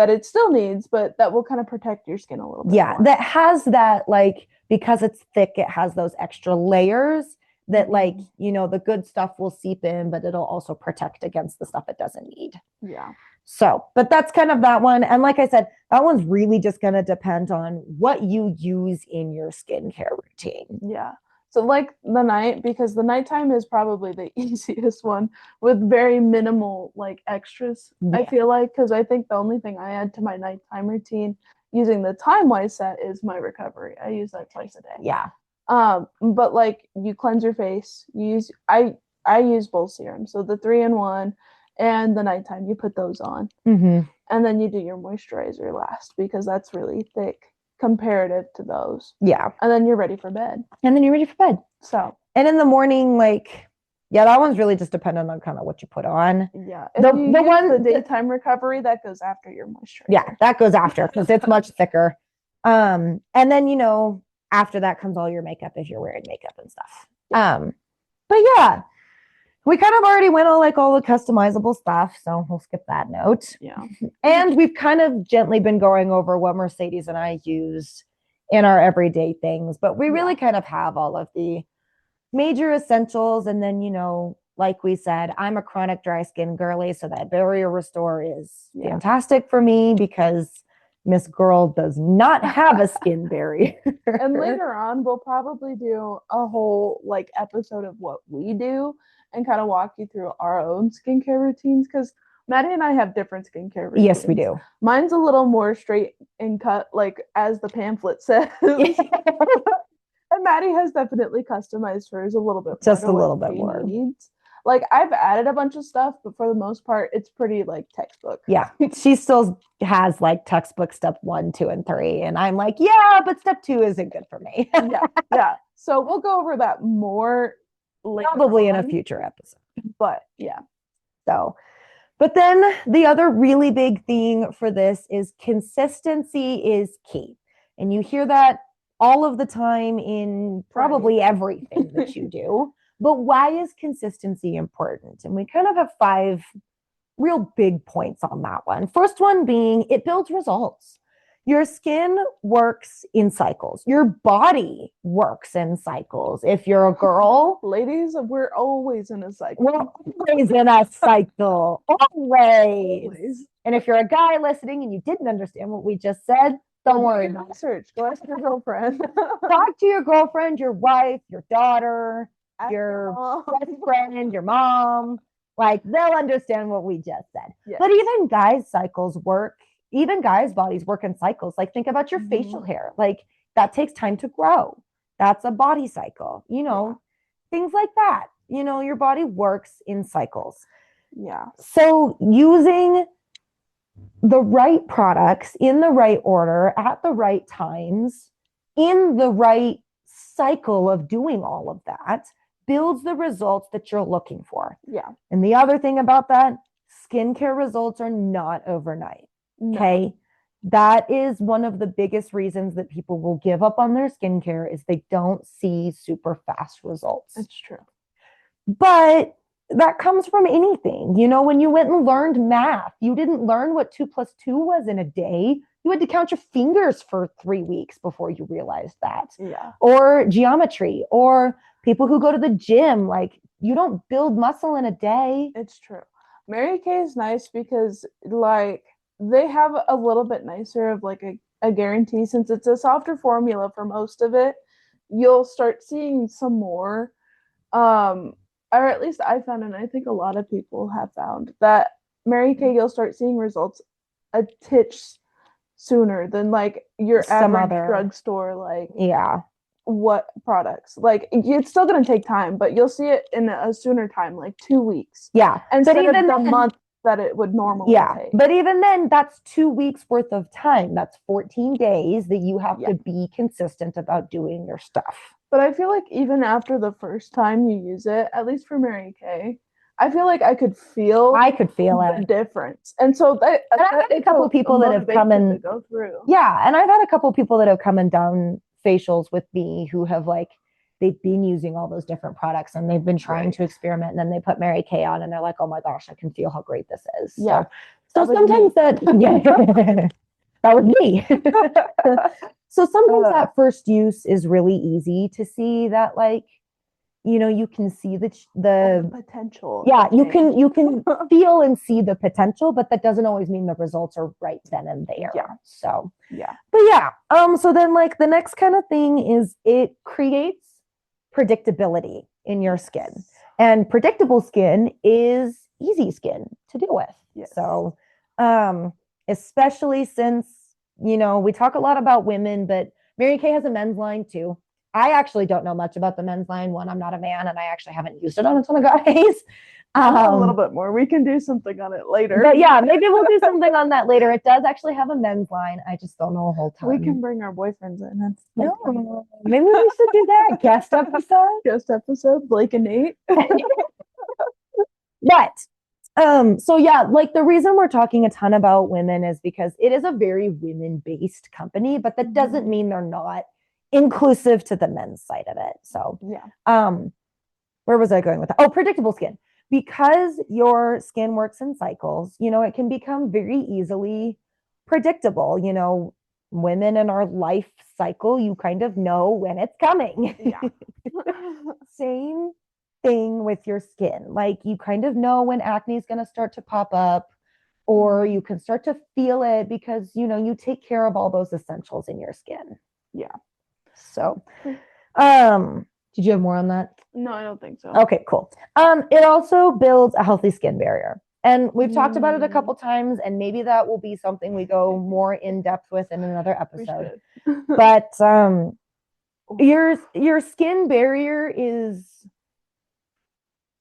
it still needs, but that will kind of protect your skin a little bit more. That has that, like, because it's thick, it has those extra layers that like, you know, the good stuff will seep in, but it'll also protect against the stuff it doesn't need. Yeah. So, but that's kind of that one. And like I said, that one's really just going to depend on what you use in your skincare routine. Yeah. So like the night, because the nighttime is probably the easiest one with very minimal like extras, I Yeah. feel like, because I think the only thing I add to my nighttime routine using the time wise set is my recovery. I use that twice a day. Yeah. But like you cleanse your face, you use I use both serums, so the 3-in-1 and the nighttime, you put those on. Hmm. And then you do your moisturizer last because that's really thick comparative to those. Yeah. And then you're ready for bed. And then you're ready for bed. So, And in the morning, like, yeah, that one's really just dependent on kind of what you put on. yeah. The- If you the use one- the daytime recovery, that goes after your moisturizer. Yeah, that goes after because it's much thicker. And then, after that comes all your makeup if you're wearing makeup and stuff. But yeah, we kind of already went on like all the customizable stuff, so we'll skip that note. Yeah. And we've kind of gently been going over what Mercedes and I use in our everyday things, but we really kind of have all of the major essentials. And then, like we said, I'm a chronic dry skin girly, so that Barrier Restore is fantastic for me because Miss Girl does not have a skin barrier. And later on, we'll probably do a whole like episode of what we do and kind of walk you through our own skincare routines because Maddie and I have different skincare routines. Yes, we do. Mine's a little more straight and cut, like as the pamphlet says. And Maddie has definitely customized hers a little bit more. Just a little bit more. Needs. Like I've added a bunch of stuff, but for the most part, it's pretty like textbook. Yeah. She still has like textbook step 1, 2, and 3. And I'm like, yeah, but step 2 isn't good for me. Yeah. So we'll go over that more later probably on, in a future episode. But yeah. So, but then the other really big thing for this is consistency is key. And you hear that all of the time in probably everything that you do. But why is consistency important? And we kind of have 5 real big points on that one. First one being it builds results. Your skin works in cycles. Your body works in cycles. If you're a girl, ladies, we're always in a cycle. We're always in a cycle. Always. And if you're a guy listening and you didn't understand what we just said, don't worry. Research. Go ask your girlfriend. Talk to your girlfriend, your wife, your daughter, your best friend, your mom. Like they'll understand what we just said. Yes. But even guys' cycles work. Even guys' bodies work in cycles. Like think about your facial hair. Like that takes time to grow. That's a body cycle. Things like that. Your body works in cycles. Yeah. So using the right products in the right order at the right times in the right cycle of doing all of that builds the results that you're looking for. Yeah. And the other thing about that, skincare results are not overnight. No. Okay. That is one of the biggest reasons that people will give up on their skincare is they don't see super fast results. It's true. But that comes from anything. When you went and learned math, you didn't learn what 2 + 2 was in a day. You had to count your fingers for 3 weeks before you realized that. Yeah. Or geometry, or people who go to the gym, like you don't build muscle in a day. It's true. Mary Kay is nice because like they have a little bit nicer of like a guarantee since it's a softer formula for most of it. You'll start seeing some more or at least I found, and I think a lot of people have found, that Mary Kay, you'll start seeing results a titch sooner than like your average drugstore, like what products. Like it's still going to take time, but you'll see it in a sooner time, like 2 weeks. Yeah. Instead of the month that it would normally take. But even then, that's 2 weeks worth of time. That's 14 days that you have to be consistent about doing your stuff. But I feel like even after the first time you use it, at least for Mary Kay, I feel like I could feel the difference. And so I've had a couple of people that have come and go through. Yeah. And I've had a couple of people that have come and done facials with me who have they've been using all those different products and they've been trying to experiment, and then they put Mary Kay on and they're like, oh my gosh, I can feel how great this is. Yeah. So sometimes that was me. So sometimes that first use is really easy to see that you can see the potential. Yeah, you can feel and see the potential, but that doesn't always mean the results are right then and there. Yeah. So yeah. But yeah. So then the next kind of thing is it creates predictability in your skin. And predictable skin is easy skin to deal with. Yes. So, especially since, we talk a lot about women, but Mary Kay has a men's line too. I actually don't know much about the men's line. One, I'm not a man, and I actually haven't used it on a ton of guys. A little bit more. We can do something on it later. But yeah, maybe we'll do something on that later. It does actually have a men's line. I just don't know a whole ton. We can bring our boyfriends in. That's no, maybe we should do that guest episode. Guest episode, Blake and Nate. But so yeah, like the reason we're talking a ton about women is because it is a very women-based company, but that doesn't mean they're not inclusive to the men's side of it. So yeah. Where was I going with that? Oh, predictable skin. Because your skin works in cycles, it can become very easily predictable. Women in our life cycle, you kind of know when it's coming. Yeah. Same thing with your skin. Like you kind of know when acne is going to start to pop up, or you can start to feel it because, you take care of all those essentials in your skin. Yeah. So, did you have more on that? No, I don't think so. Okay, cool. It also builds a healthy skin barrier. And we've talked about it a couple times, and maybe that will be something we go more in depth with in another episode. But your skin barrier is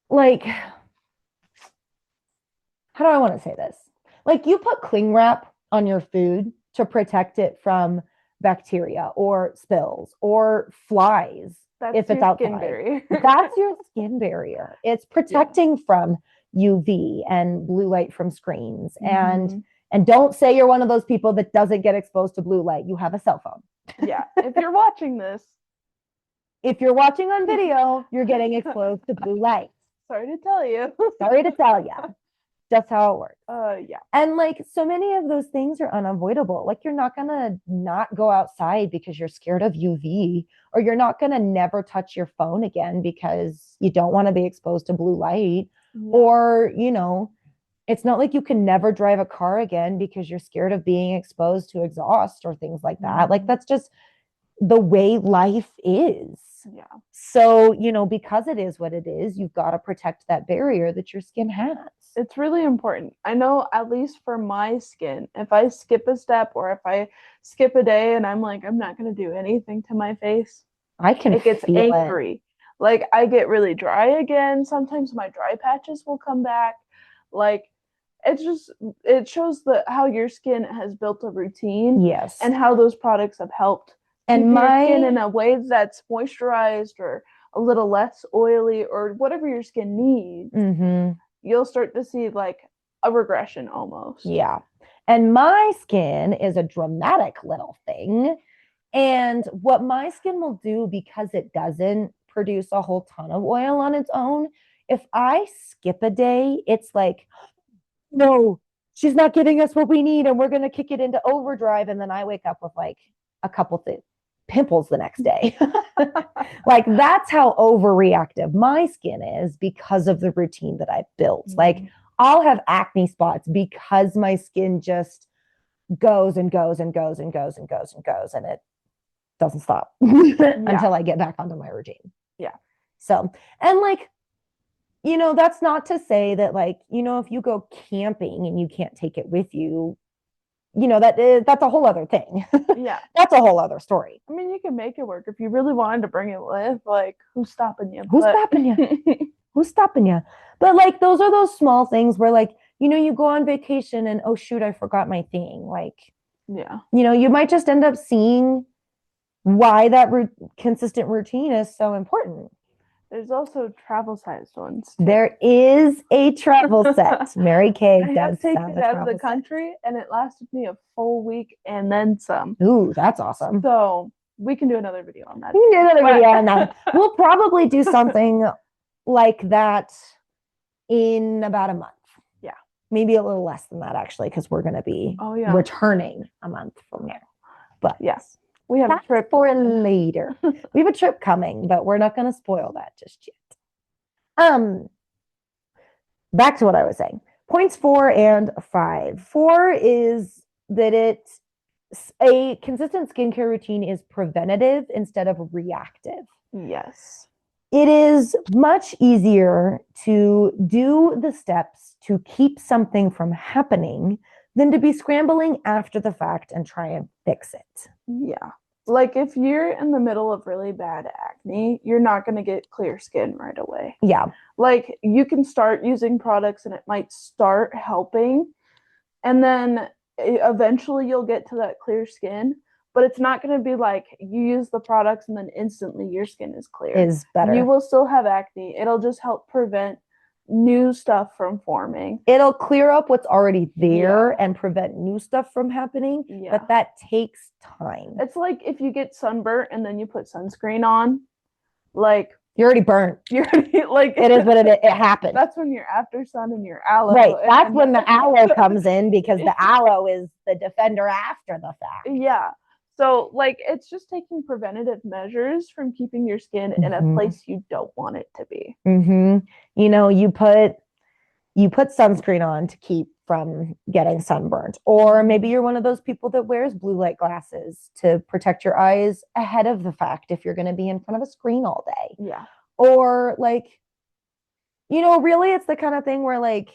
like, how do I want to say this? Like you put cling wrap on your food to protect it from bacteria or spills or flies. That's if it's outside. Skin barrier. That's your skin barrier. It's protecting from UV and blue light from screens. And don't say you're one of those people that doesn't get exposed to blue light. You have a cell phone. Yeah. If you're watching this. If you're watching on video, you're getting exposed to blue light. Sorry to tell you. Sorry to tell you. That's how it works. Yeah. And like so many of those things are unavoidable. Like you're not going to not go outside because you're scared of UV, or you're not going to never touch your phone again because you don't want to be exposed to blue light. Yeah. Or, it's not like you can never drive a car again because you're scared of being exposed to exhaust or things like that. Like that's just the way life is. Yeah. So, because it is what it is, you've got to protect that barrier that your skin has. It's really important. I know, at least for my skin, if I skip a step or if I skip a day and I'm like, I'm not going to do anything to my face, it gets angry. Like I get really dry again. Sometimes my dry patches will come back. Like it shows how your skin has built a routine. Yes. And how those products have helped and my skin in a way that's moisturized or a little less oily or whatever your skin needs. You'll start to see like a regression almost. Yeah. And my skin is a dramatic little thing. And what my skin will do, because it doesn't produce a whole ton of oil on its own, if I skip a day, it's like, no, she's not giving us what we need and we're going to kick it into overdrive. And then I wake up with like a couple pimples the next day. Like that's how overreactive my skin is because of the routine that I've built. Like I'll have acne spots because my skin just goes and goes and goes and goes and goes and goes, and it doesn't stop until I get back onto my routine. Yeah. So, and like, that's not to say that like, if you go camping and you can't take it with you, that's a whole other thing. Yeah. That's a whole other story. I mean, you can make it work if you really wanted to bring it with, like, who's stopping you? Who's stopping you? But like, those are those small things where like, you go on vacation and, oh shoot, I forgot my thing. Like, yeah, you might just end up seeing why that consistent routine is so important. There's also travel sized ones too. There is a travel set. Mary Kay does have taken it out of the country, and it lasted me a full week and then some. Ooh, that's awesome. So we can do another video on that. We can do another video on that. We'll probably do something like that in about a month. Yeah. Maybe a little less than that, actually, because we're going to be returning a month from now. But yes. We have a trip for later. We have a trip coming, but we're not going to spoil that just yet. Back to what I was saying. Points 4 and 5. 4 is that a consistent skincare routine is preventative instead of reactive. Yes. it is much easier to do the steps to keep something from happening than to be scrambling after the fact and try and fix it. Yeah. Like if you're in the middle of really bad acne, you're not going to get clear skin right away. Yeah. Like you can start using products and it might start helping, and then eventually you'll get to that clear skin, but it's not going to be like you use the products and then instantly your skin is clear. Is better. You will still have acne. It'll just help prevent new stuff from forming. It'll clear up what's already there and prevent new stuff from happening, but that takes time. It's like if you get sunburnt and then you put sunscreen on, like you're already burnt. You're already, like it is what it happens. That's when you're after sun and your aloe. Right. That's when the aloe comes in, because the aloe is the defender after the fact. Yeah. So like it's just taking preventative measures from keeping your skin in a place you don't want it to be. You know, you put sunscreen on to keep from getting sunburned, or maybe you're one of those people that wears blue light glasses to protect your eyes ahead of the fact if you're going to be in front of a screen all day. Yeah. Or like, you know, really it's the kind of thing where like,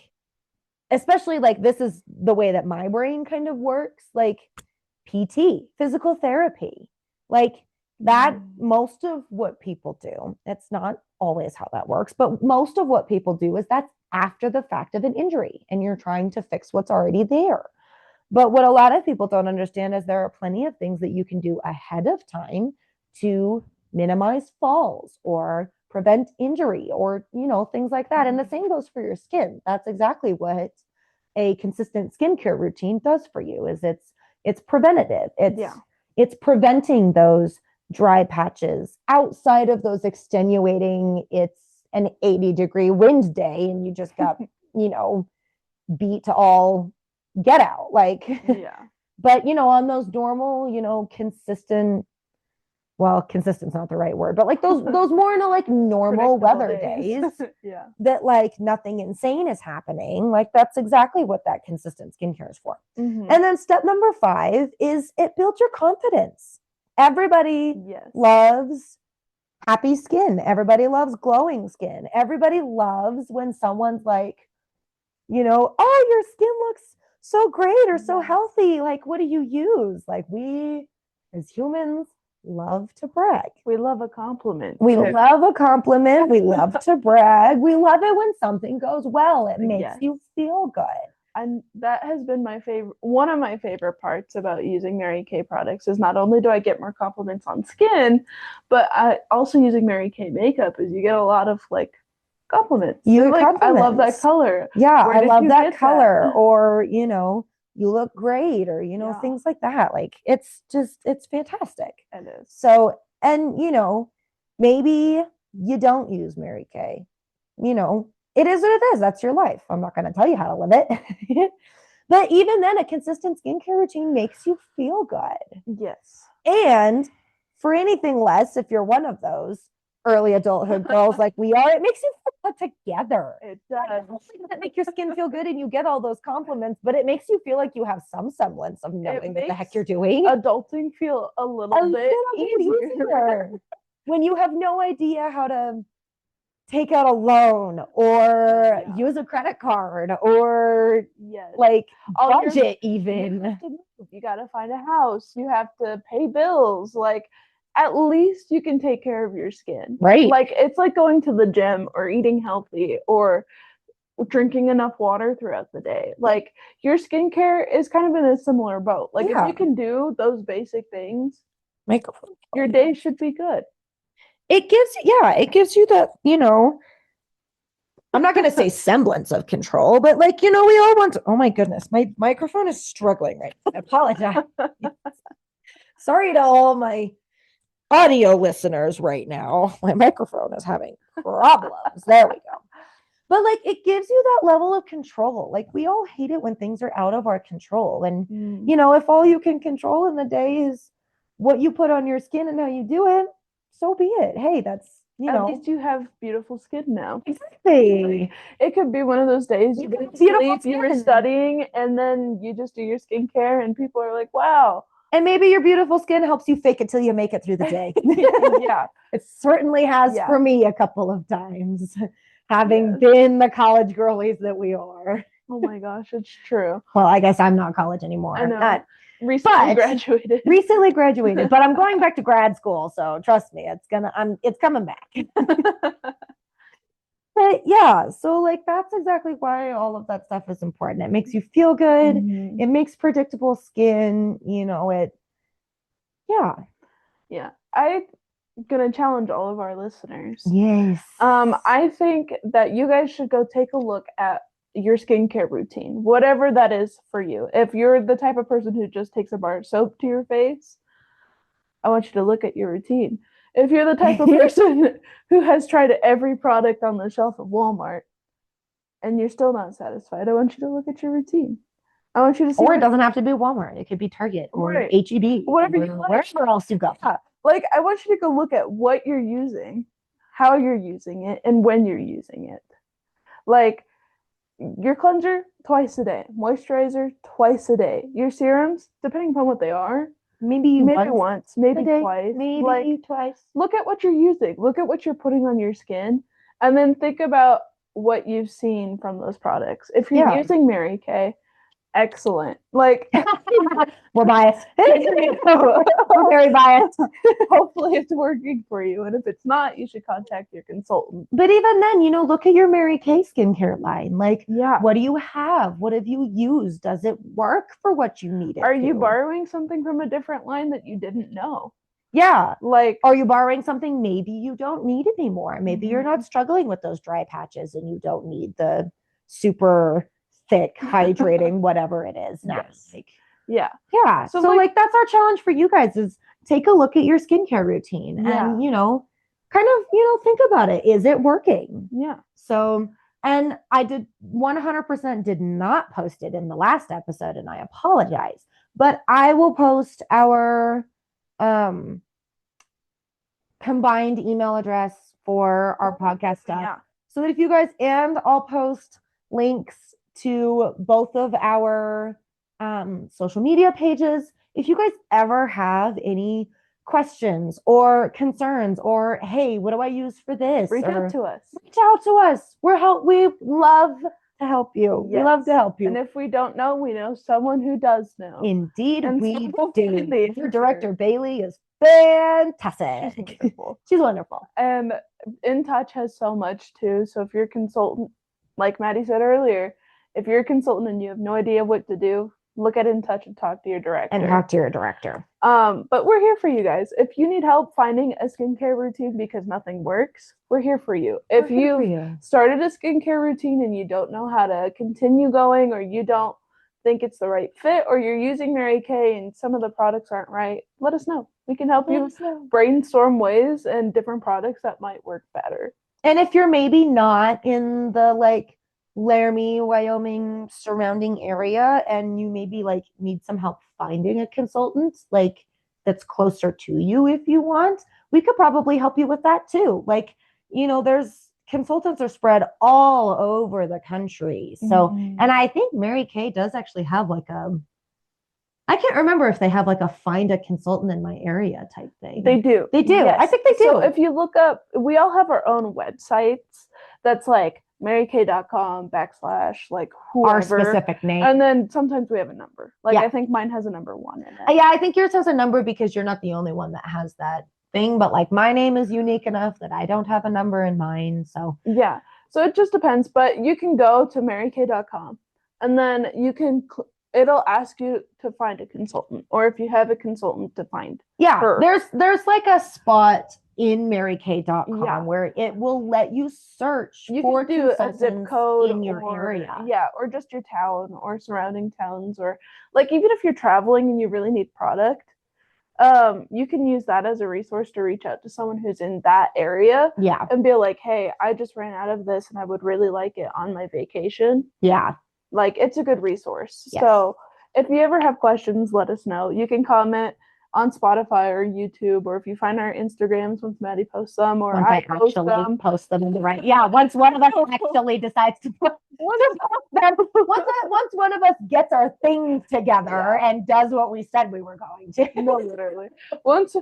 especially like this is the way that my brain kind of works, like PT, physical therapy, like that, most of what people do, it's not always how that works, but most of what people do is that's after the fact of an injury and you're trying to fix what's already there. But what a lot of people don't understand is there are plenty of things that you can do ahead of time to minimize falls or prevent injury or, you know, things like that. And the same goes for your skin. That's exactly what a consistent skincare routine does for you. Is it's preventative. It's preventing those dry patches outside of those extenuating, it's an 80-degree wind day and you just got, you know, beat to all get out. Like, but, you know, on those normal, you know, consistent, well, consistent's not the right word, but like those more like normal weather days that like nothing insane is happening. Like that's exactly what that consistent skincare is for. And then step number 5 is it builds your confidence. Everybody loves happy skin. Everybody loves glowing skin. Everybody loves when someone's like, you know, oh, your skin looks so great or so healthy. Like, what do you use? Like we as humans love to brag. We love a compliment. We love a compliment. We love to brag. We love it when something goes well. It makes you feel good. And that has been my favorite. One of my favorite parts about using Mary Kay products is not only do I get more compliments on skin, but I also using Mary Kay makeup is you get a lot of like compliments. You like, compliments. I love that color. Yeah, I love that color. Or, you know, you look great, or, you know, things like that. Like it's fantastic. It is. So, and, you know, maybe you don't use Mary Kay, you know, it is what it is. That's your life. I'm not going to tell you how to live it. But even then, a consistent skincare routine makes you feel good. Yes. And for anything less, if you're one of those early adulthood girls like we are, it makes you feel put together. It does. It make your skin feel good and you get all those compliments, but it makes you feel like you have some semblance of knowing what the heck you're doing. Adulting feel a little bit easier. When you have no idea how to take out a loan or use a credit card or like budget even. You got to find a house. You have to pay bills. Like at least you can take care of your skin. Right. Like it's like going to the gym or eating healthy or drinking enough water throughout the day. Like your skincare is kind of in a similar boat. Like if you can do those basic things, your day should be good. It gives you that, you know, I'm not going to say semblance of control, but like, you know, we all want to, oh my goodness, my microphone is struggling right now. I apologize. Sorry to all my audio listeners right now. My microphone is having problems. There we go. But like, it gives you that level of control. Like we all hate it when things are out of our control. And, you know, if all you can control in the day is what you put on your skin and how you do it, so be it. Hey, that's, you know. At least you have beautiful skin now. Exactly. It could be one of those days you were studying and then you just do your skincare and people are like, wow, And maybe your beautiful skin helps you fake it till you make it through the day. Yeah. It certainly has Yeah. for me a couple of times, having Yes. been the college girlies that we are. Oh my gosh, it's true. Well, I guess I'm not college anymore. I know. I'm not Recently but- graduated. recently graduated, but I'm going back to grad school, so trust me, it's coming back. But yeah, so like that's exactly why all of that stuff is important. It makes you feel good. Mhm. It makes predictable skin, yeah. Yeah. I'm gonna challenge all of our listeners. Yes. I think that you guys should go take a look at your skincare routine, whatever that is for you. If you're the type of person who just takes a bar of soap to your face, I want you to look at your routine. If you're the type of person who has tried every product on the shelf at Walmart and you're still not satisfied, I want you to look at your routine. I want you to see. Or it doesn't have to be Walmart. It could be Target or Right. H-E-B. Whatever you like. Wherever else you go. Yeah. Like, I want you to go look at what you're using, how you're using it, and when you're using it. Like, your cleanser, twice a day. Moisturizer, twice a day. Your serums, depending upon what they are, Maybe once, maybe a day, twice. maybe Like, twice. look at what you're using. Look at what you're putting on your skin. And then think about what you've seen from those products. If you're Yeah. using Mary Kay, excellent. Like, We're biased. We're very biased. hopefully it's working for you. And if it's not, you should contact your consultant. But even then, look at your Mary Kay skincare line. Like, Yeah. what do you have? What have you used? Does it work for what you need it Are you to? borrowing something from a different line that you didn't know? Yeah. Like, are you borrowing something maybe you don't need anymore? Maybe you're Mhm. not struggling with those dry patches and you don't need the super thick, hydrating, whatever it is now. Yes. Like, yeah. yeah. So like that's our challenge for you guys is take a look at your skincare routine and, kind of, think about it. Is it working? Yeah. So, and I did 100% did not post it in the last episode and I apologize, but I will post our combined email address for our podcast stuff. Yeah. So that if you guys, and I'll post links to both of our social media pages. If you guys ever have any questions or concerns or, hey, what do I use for this? Reach out to us. Reach out to us. We love to help you. Yes. We love to help you. And if we don't know, we know someone who does know. Indeed, And we someone will find the do. Your answer. director, Bailey, is fantastic. She's wonderful. She's wonderful. And In Touch has so much too. So if you're a consultant, like Maddie said earlier, if you're a consultant and you have no idea what to do, look at In Touch and talk to your director. But we're here for you guys. If you need help finding a skincare routine because nothing works, we're here for you. If you started a skincare routine and you don't know how to continue going, or you don't think it's the right fit, or you're using Mary Kay and some of the products aren't right, let us know. We can help you brainstorm ways and different products that might work better. And if you're maybe not in the Laramie, Wyoming surrounding area and you maybe need some help finding a consultant that's closer to you if you want, we could probably help you with that too. There's consultants are spread all over the country. So, and I think Mary Kay does actually have I can't remember if they have a find a consultant in my area type thing. They do. Yes. I think they do. So if you look up, we all have our own websites that's marykay.com / whoever. Our specific name. And then sometimes we have a number. Yeah. I think mine has a number 1 in it. Yeah, I think yours has a number because you're not the only one that has that thing. But my name is unique enough that I don't have a number in mine. So yeah. So it just depends. But you can go to marykay.com and then you can it'll ask you to find a consultant, or if you have a consultant, to find her. There's a spot in marykay.com where it will let you search for do a zip code in your area. Yeah, or just your town or surrounding towns, or even if you're traveling and you really need product, you can use that as a resource to reach out to someone who's in that area. Yeah. And be like, hey, I just ran out of this and I would really like it on my vacation. Yeah. It's a good resource. Yes. So if you ever have questions, let us know. You can comment on Spotify or YouTube, or if you find our Instagrams once Maddie posts them, or Once I I post actually them. post them in the right. Yeah, once one of us actually decides to put one of us, once one of us gets our things together and does what we said we were going to. No, literally. Once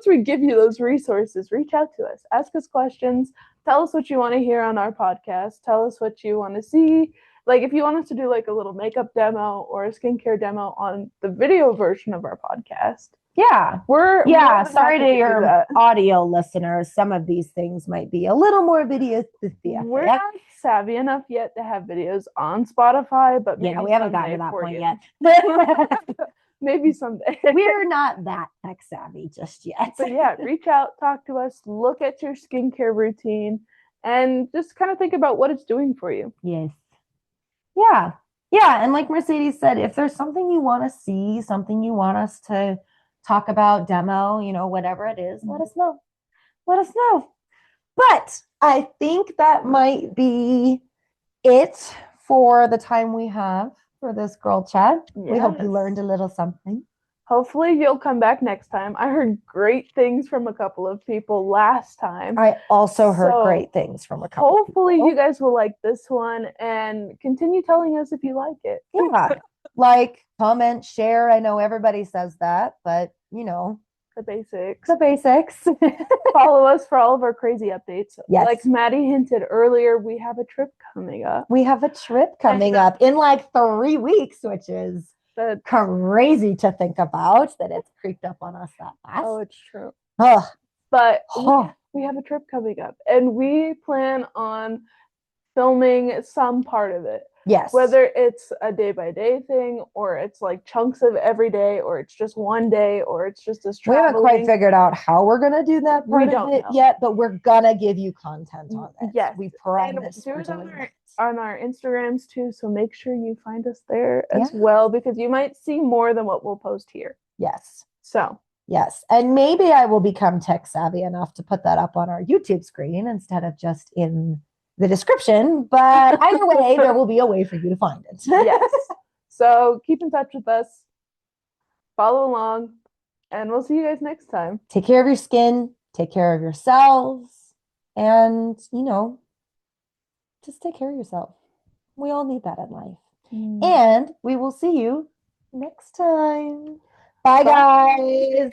we give you those resources, reach out to us, ask us questions, tell us what you want to hear on our podcast, tell us what you want to see. Like if you want us to do like a little makeup demo or a skincare demo on the video version of our podcast. Yeah. We're Sorry to your audio listeners. Some of these things might be a little more video. We're not savvy enough yet to have videos on Spotify, but yeah, we haven't gotten to that point yet. Maybe someday. We're not that tech savvy just yet. But yeah, reach out, talk to us, look at your skincare routine, and just kind of think about what it's doing for you. Yes. Yeah. Yeah. And like Mercedes said, if there's something you want to see, something you want us to talk about, demo, whatever it is, let us know. Let us know. But I think that might be it for the time we have for this girl chat. Yes. We hope you learned a little something. Hopefully you'll come back next time. I heard great things from a couple of people last time. I also heard great things from a couple hopefully you guys will like this one and continue telling us if you like it. Yeah. Like, comment, share. I know everybody says that, but the basics. The basics. Follow us for all of our crazy updates. Yes. Like Maddie hinted earlier, we have a trip coming up. We have a trip coming up in like 3 weeks, which is crazy to think about that it's creeped up on us that fast. Oh, it's true. Oh. But we have a trip coming up and we plan on filming some part of it. Yes. Whether it's a day-by-day thing or it's like chunks of every day or it's just one day or it's just us traveling. We haven't quite figured out how we're going to do that part of it yet, but we're going to give you content on it. Yes. We promise. And do it on our Instagrams too, so make sure you find us there as well because you might see more than what we'll post here. Yes. So. Yes. And maybe I will become tech savvy enough to put that up on our YouTube screen instead of just in the description, but either way, there will be a way for you to find it. Yes. So keep in touch with us, follow along, and we'll see you guys next time. Take care of your skin, take care of yourselves, and, just take care of yourself. We all need that in life. And we will see you next time. Bye, guys.